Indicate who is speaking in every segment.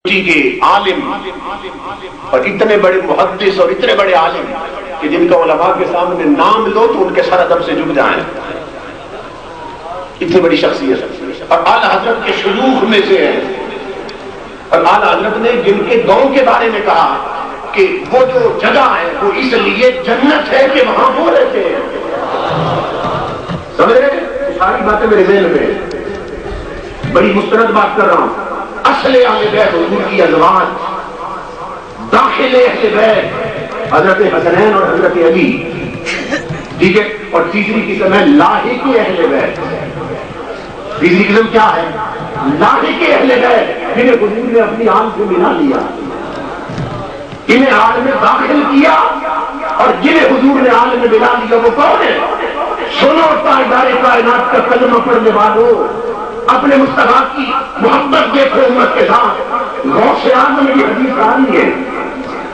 Speaker 1: کے عالم اور اتنے بڑے محدث اور اتنے بڑے عالم کہ جن کا علماء کے سامنے نام لو تو ان کے سر ادب سے جھک جائیں، اتنی بڑی شخصیت اور اعلی حضرت کے شیوخ میں سے ہے. اور اعلی حضرت نے جن کے گاؤں کے بارے میں کہا کہ وہ جو جگہ ہے وہ اس لیے جنت ہے کہ وہاں وہ رہتے ہیں. سمجھ رہے ہیں؟ ساری باتیں میرے ذہن میں، بڑی مستند بات کر رہا ہوں. اصل اہل بیت حضور کی ازواج، داخل اہل بیت حضرت حسنین اور حضرت علی، ٹھیک ہے. اور تیسری قسم ہے لاحق اہل بیت. تیسری قسم کیا ہے؟ لاحق اہل بیت، جنہیں حضور نے اپنی آن سے ملا لیا، انہیں آل میں داخل کیا اور جنہیں حضور نے آل میں ملا لیا. وہ کون ہے؟ سنو تاجدار کائنات کا کلمہ پڑھنے والوں، اپنے مصطفیٰ کی محبت دیکھو امت کے ساتھ. غوث اعظم کی حدیث آ رہی ہے،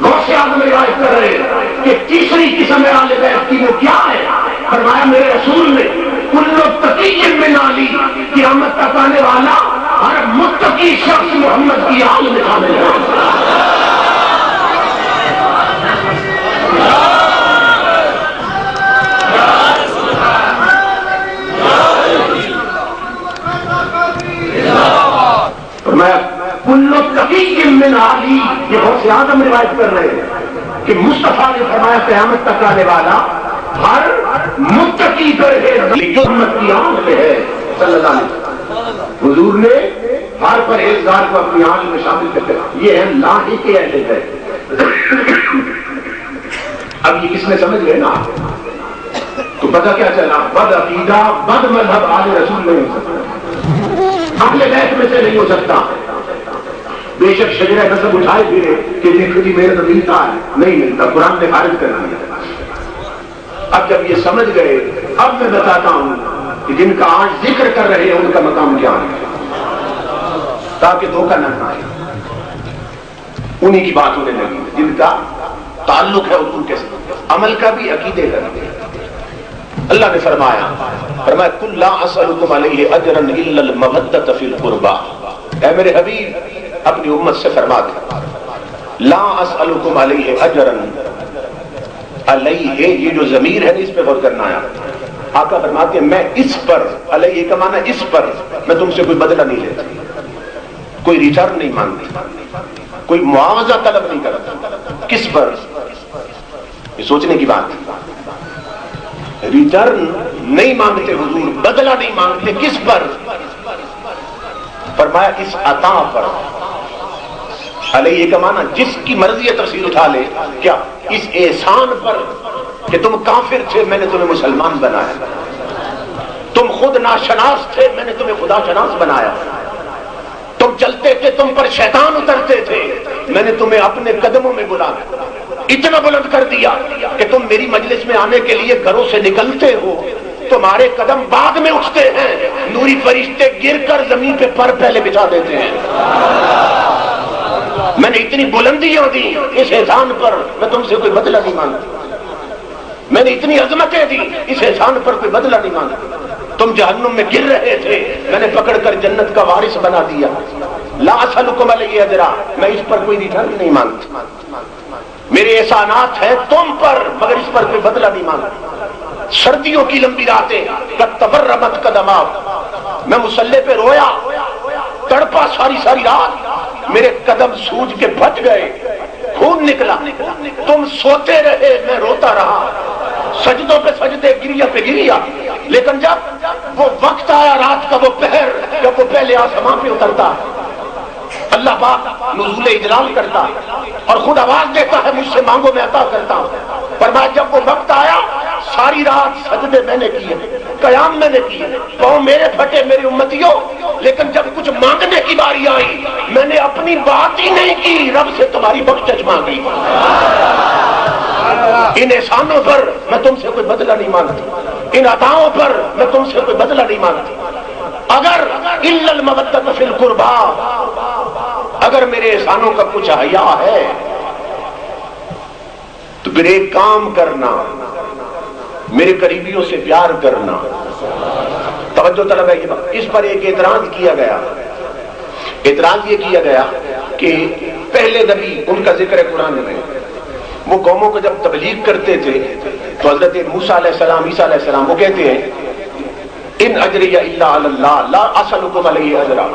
Speaker 1: غوث اعظم روایت کر رہے ہیں کہ تیسری قسم اہل بیت کی وہ کیا ہے؟ فرمایا میرے رسول نے کل تقی من علی، قیامت تک آنے والا ہر متقی شخص محمد کی آل میں شامل ہے. کل تقی من علی، یہ غوث اعظم روایت کر رہے ہیں کہ مصطفیٰ نے فرمایا قیامت تک آنے والا ہر متقی محمد کی آل میں ہے صلی اللہ علیہ وسلم. حضور نے ہر پرہیزگار کو اپنی آل میں شامل کرتے. یہ ہے لاحق اہل بیت. اب یہ کس نے سمجھ گئے نا تو پتہ کیا چلا؟ بد عقیدہ بد مذہب آل رسول نہیں ہو سکتا، اہل بیت میں سے نہیں ہو سکتا. بے شک شجرہ نسب اٹھائے پھرے کہ دیکھو جی میرے تو ملتا ہے، نہیں ملتا، قرآن نے خارج کر دیا. اب جب یہ سمجھ گئے، اب میں بتاتا ہوں کہ جن کا آج ذکر کر رہے ہیں ان کا مقام کیا ہے، تاکہ دھوکہ نہ کھائے. انہی کی بات ہونے لگی جن کا تعلق ہے حضور کے ساتھ، عمل کا بھی عقیدے کا بھی. اللہ نے فرمایا کل لا اسألکم علیہ اجرا الا المودۃ فی القربى. اے میرے حبیب اپنی امت سے فرما دے لا اسألکم علیہ اجرا، علیہ یہ جو ضمیر ہے اس پہ غور کرنا ہے. آقا فرماتے ہیں میں اس پر، علیہ کا معنی اس پر، میں تم سے کوئی بدلہ نہیں لیتا، کوئی ریٹرن نہیں مانگتی، کوئی معاوضہ طلب نہیں کرتا. کس پر؟ یہ سوچنے کی بات. ریٹرن نہیں مانگتے حضور، بدلہ نہیں مانگتے. کس پر؟ فرمایا اس عطا پر. علیہ کا معنی جس کی مرضی تفسیر اٹھا لے، کیا اس احسان پر کہ تم کافر تھے میں نے تمہیں مسلمان بنایا، تم خود ناشناس تھے میں نے تمہیں خدا شناس بنایا، تم چلتے تھے تم پر شیطان اترتے تھے میں نے تمہیں اپنے قدموں میں بلایا، اتنا بلند کر دیا کہ تم میری مجلس میں آنے کے لیے گھروں سے نکلتے ہو، تمہارے قدم بعد میں اٹھتے ہیں، نوری فرشتے گر کر زمین پہ پر پہلے بچھا دیتے ہیں. میں نے اتنی بلندیاں دی اس احسان پر، میں تم سے کوئی بدلہ نہیں مانگتا. میں نے اتنی عظمتیں دی اس احسان پر، کوئی بدلہ نہیں مانگتا. تم جہنم میں گر رہے تھے میں نے پکڑ کر جنت کا وارث بنا دیا. لا اسألکم علیہ اجرا، میں اس پر کوئی ریٹرن نہیں مانگتا. میرے احسانات ہیں تم پر مگر اس پر کوئی بدلہ نہیں مانگتا. سردیوں کی لمبی راتیں تورمت قدما، میں مصلی پہ رویا تڑپا ساری رات، میرے قدم سوج کے بھٹ گئے، خون نکلا. تم سوتے رہے میں روتا رہا، سجدوں پہ سجدے، گریا پہ گریا. لیکن جب وہ وقت آیا رات کا، وہ پہر جب وہ پہلے آسمان پہ اترتا، اللہ پاک نزول اجلال کرتا اور خود آواز دیتا ہے مجھ سے مانگو میں عطا کرتا ہوں. فرمایا جب وہ وقت آیا ساری رات سجدے میں نے کیے، قیام میں نے کیے، پاؤں میرے پھٹے میری امتیوں، لیکن جب کچھ مانگنے کی باری آئی میں نے اپنی بات ہی نہیں کی، رب سے تمہاری بخشش مانگی. ان احسانوں پر میں تم سے کوئی بدلہ نہیں مانگتا، ان عطاؤں پر میں تم سے کوئی بدلہ نہیں مانگتا. اگر الا المودۃ فی القربى، اگر میرے احسانوں کا کچھ حیا ہے تو پھر ایک کام کرنا، میرے قریبیوں سے پیار کرنا. توجہ طلب ہے. اس پر ایک اعتراض کیا گیا. اعتراض یہ کیا گیا کہ پہلے نبی ان کا ذکر ہے قرآن میں، وہ قوموں کو جب تبلیغ کرتے تھے تو حضرت موسیٰ علیہ السلام، عیسیٰ علیہ السلام وہ کہتے ہیں ان اجری الا علی اللہ لا اسألکم علیہ اجرا.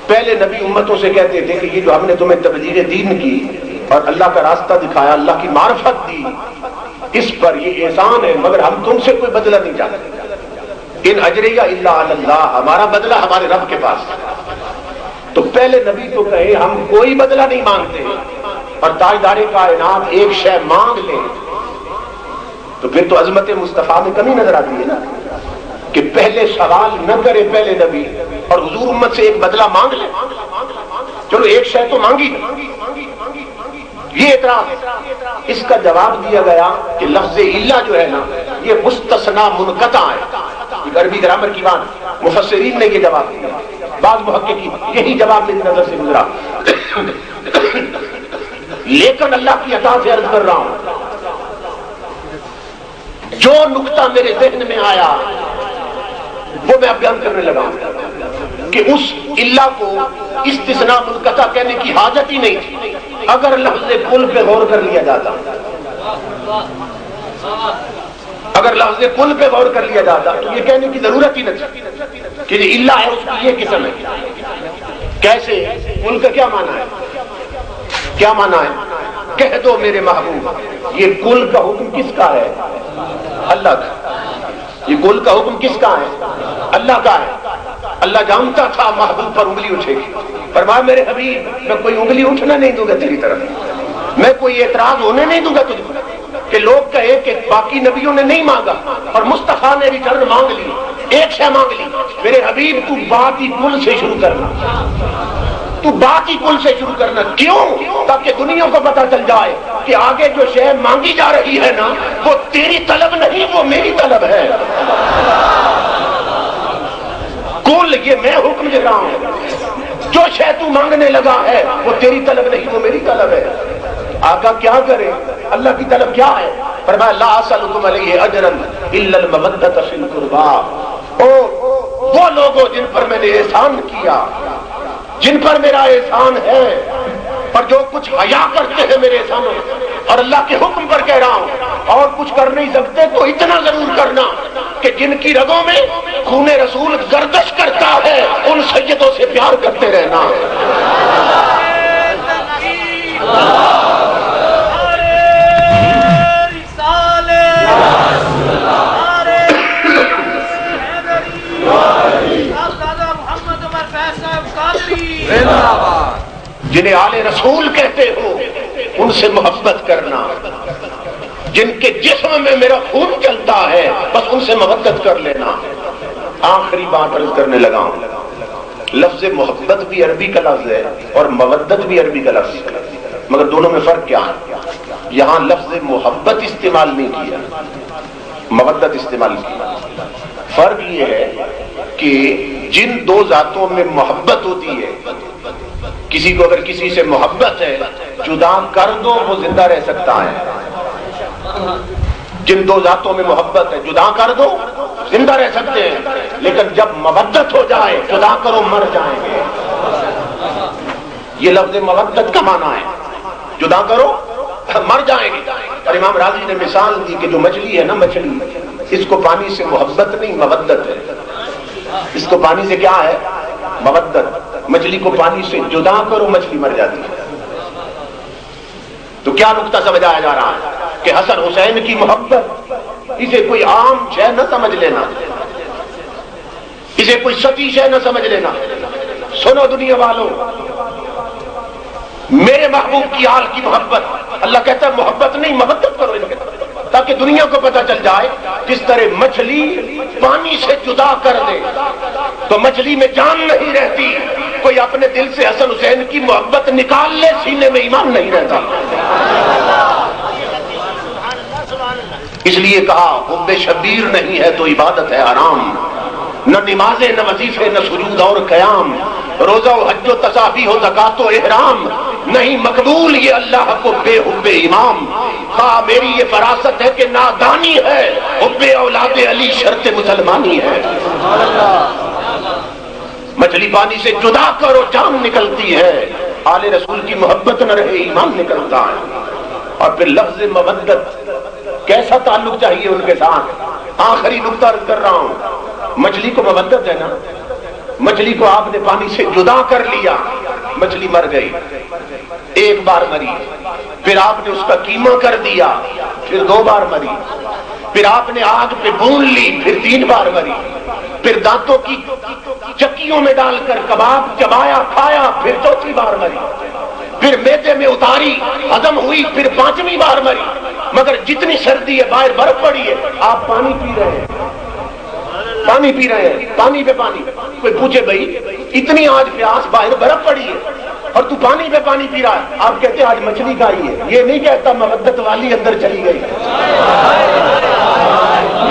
Speaker 1: پہلے نبی امتوں سے کہتے تھے کہ یہ جو ہم نے تمہیں تبلیغ دین کی اور اللہ کا راستہ دکھایا، اللہ کی معرفت دی، اس پر یہ احسان ہے، مگر ہم تم سے کوئی بدلہ نہیں چاہتے. ان اجری الا علی اللہ، ہمارا بدلہ ہمارے رب کے پاس. تو پہلے نبی تو کہے ہم کوئی بدلہ نہیں مانگتے، اور تاجدار کائنات ایک شے مانگ لے تو پھر تو عظمت مصطفیٰ میں کمی نظر آتی ہے نا، کہ پہلے سوال نہ کرے پہلے نبی اور حضور امت سے ایک بدلہ مانگ لے. چلو ایک شے تو مانگی، یہ اعتراض. اس کا جواب دیا گیا کہ لفظ الا جو ہے نا یہ مستثنی منقطع ہے. عربی گرامر کی بات، مفسرین نے یہ جواب دیا، بعض محققین یہی جواب میری نظر سے گزرا. لیکن اللہ کی عطا سے عرض کر رہا ہوں، جو نقطہ میرے ذہن میں آیا وہ میں اب بیان کرنے لگا ہوں کہ اس اللہ کو استثناء منقطع کہنے کی حاجت ہی نہیں تھی اگر لفظ کل پہ غور کر لیا جاتا. اگر لفظ کل پہ غور کر لیا جاتا تو یہ کہنے کی ضرورت ہی نہ تھی کہ یہ اللہ ہے، اس کی یہ قسم ہے. کیسے؟ کل کا کیا معنی ہے؟ کیا معنی ہے؟ کہہ دو میرے محبوب یہ کل کا حکم کس کا ہے؟ اللہ کا. یہ کل کا حکم کس کا ہے؟ اللہ کا ہے. اللہ جانتا تھا محبوب پر انگلی اٹھے گی، فرمایا میرے حبیب میں کوئی انگلی اٹھنا نہیں دوں گا تیری طرف، میں کوئی اعتراض ہونے نہیں دوں گا تجھ کو کہ لوگ کہے کہ باقی نبیوں نے نہیں مانگا اور مصطفیٰ نے ریٹرن مانگ لی، ایک شے مانگ لی. میرے حبیب تو بات ہی کل سے شروع کرنا، تو بات ہی کل سے شروع کرنا. کیوں؟ تاکہ دنیا کو پتا چل جائے کہ آگے جو شے مانگی جا رہی ہے نا وہ تیری طلب نہیں، وہ میری طلب ہے. کل یہ میں حکم دے رہا ہوں، جو شے تو مانگنے لگا ہے وہ تیری طلب نہیں، وہ میری طلب ہے. آقا کیا کرے؟ اللہ کی طلب کیا ہے؟ فرمایا لا اسألکم علیہ اجرا الا المودۃ فی القربى. وہ لوگوں جن پر میں نے احسان کیا، جن پر میرا احسان ہے اور جو کچھ حیا کرتے ہیں میرے احسانوں اور اللہ کے حکم پر کہہ رہا ہوں، اور کچھ کر نہیں سکتے تو اتنا ضرور کرنا کہ جن کی رگوں میں خون رسول گردش کرتا ہے ان سیدوں سے پیار کرتے رہنا. جنہیں آل رسول کہتے ہو ان سے محبت کرنا، جن کے جسم میں میرا خون چلتا ہے بس ان سے محبت کر لینا. آخری بات عرض کرنے لگا ہوں، لفظ محبت بھی عربی کا لفظ ہے اور مودت بھی عربی کا لفظ ہے، مگر دونوں میں فرق کیا ہے؟ یہاں لفظ محبت استعمال نہیں کیا، مودت استعمال کیا. فرق یہ ہے کہ جن دو ذاتوں میں محبت ہوتی ہے، کسی کو اگر کسی سے محبت ہے جدا کر دو وہ زندہ رہ سکتا ہے. جن دو ذاتوں میں محبت ہے جدا کر دو زندہ رہ سکتے ہیں، لیکن جب مودت ہو جائے جدا کرو مر جائیں گے. یہ لفظ مودت کا معنی ہے، جدا کرو مر جائیں گے. اور امام راضی نے مثال دی کہ جو مچھلی ہے نا، مچھلی اس کو پانی سے محبت نہیں مودت ہے. اس کو پانی سے کیا ہے؟ مودت. مچھلی کو پانی سے جدا کرو مچھلی مر جاتی ہے. تو کیا نقطہ سمجھایا جا رہا ہے کہ حسن حسین کی محبت اسے کوئی عام شے نہ سمجھ لینا، اسے کوئی سطحی شے نہ سمجھ لینا. سنو دنیا والوں، میرے محبوب کی آل کی محبت، اللہ کہتا ہے محبت نہیں مودت کرو، تاکہ دنیا کو پتہ چل جائے کس طرح مچھلی پانی سے جدا کر دے تو مچھلی میں جان نہیں رہتی، کوئی اپنے دل سے حسن حسین کی محبت نکال لے سینے میں ایمان نہیں رہتا. اس لیے کہا حب شبیر نہیں ہے تو عبادت ہے حرام، نہ نمازیں نہ وظیفے نہ سجود اور قیام، روزہ و حج و تصابیح و زکات و احرام، نہیں مقبول یہ اللہ کو بے حب امام. ہاں میری یہ فراست ہے کہ نادانی ہے، حب اولاد علی شرط مسلمانی ہے. مچھلی پانی سے جدا کرو جان نکلتی ہے، آل رسول کی محبت نہ رہے ایمان نکلتا ہے۔ اور پھر لفظ مودت، کیسا تعلق چاہیے ان کے ساتھ؟ آخری نقطہ عرض کر رہا ہوں، مچھلی کو مودت ہے نا، مچھلی کو آپ نے پانی سے جدا کر لیا، مچھلی مر گئی، ایک بار مری، پھر آپ نے اس کا قیمہ کر دیا، پھر 2 بار مری، پھر آپ نے آگ پہ بھون لی، پھر 3 بار مری، پھر دانتوں کی چکیوں میں ڈال کر کباب چبایا کھایا، پھر 4تھی بار مری، پھر میدے میں اتاری ہضم ہوئی، پھر 5ویں بار مری۔ مگر جتنی سردی ہے، باہر برف پڑی ہے، آپ پانی پی رہے ہیں، پانی پی رہے ہیں، پانی پہ پانی۔ کوئی پوچھے بھائی اتنی آج پیاس، باہر برف پڑی ہے اور تو پانی پہ پانی پی رہا ہے، آپ کہتے ہیں آج مچھلی کھائی ہے۔ یہ نہیں کہتا مودت والی اندر چلی گئی،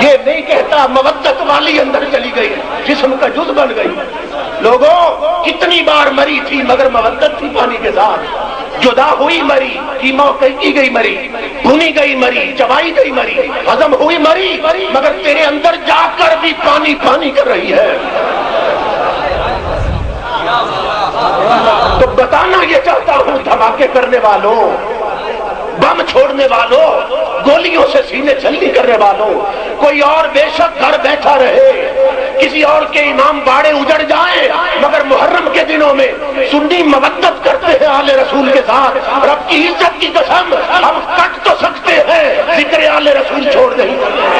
Speaker 1: یہ نہیں کہتا مودت والی اندر چلی گئی، جسم کا جز بن گئی۔ لوگوں کتنی بار مری تھی مگر مودت تھی پانی کے ساتھ، جدا ہوئی مری، قیمہ کی گئی مری، بھونی گئی مری، چبائی گئی مری، ہضم ہوئی مری، مگر تیرے اندر جا کر بھی پانی پانی کر رہی ہے۔ تو بتانا یہ چاہتا ہوں دھماکے کرنے والوں، بم چھوڑنے والوں، گولیوں سے سینے چھلنی کرنے والوں، کوئی اور بے شک گھر بیٹھا رہے، کسی اور کے امام باڑے اجڑ جائیں، مگر محرم کے دنوں میں سنی مودت کرتے ہیں آل رسول کے ساتھ۔ رب کی عزت کی قسم ہم کٹ تو سکتے ہیں، ذکر آل رسول چھوڑ نہیں سکتے۔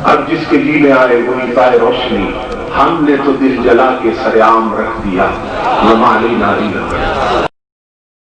Speaker 1: اب جس کے جی میں آئے وہی پائے روشنی، ہم نے تو دل جلا کے سر عام رکھ دیا، وما علینا الا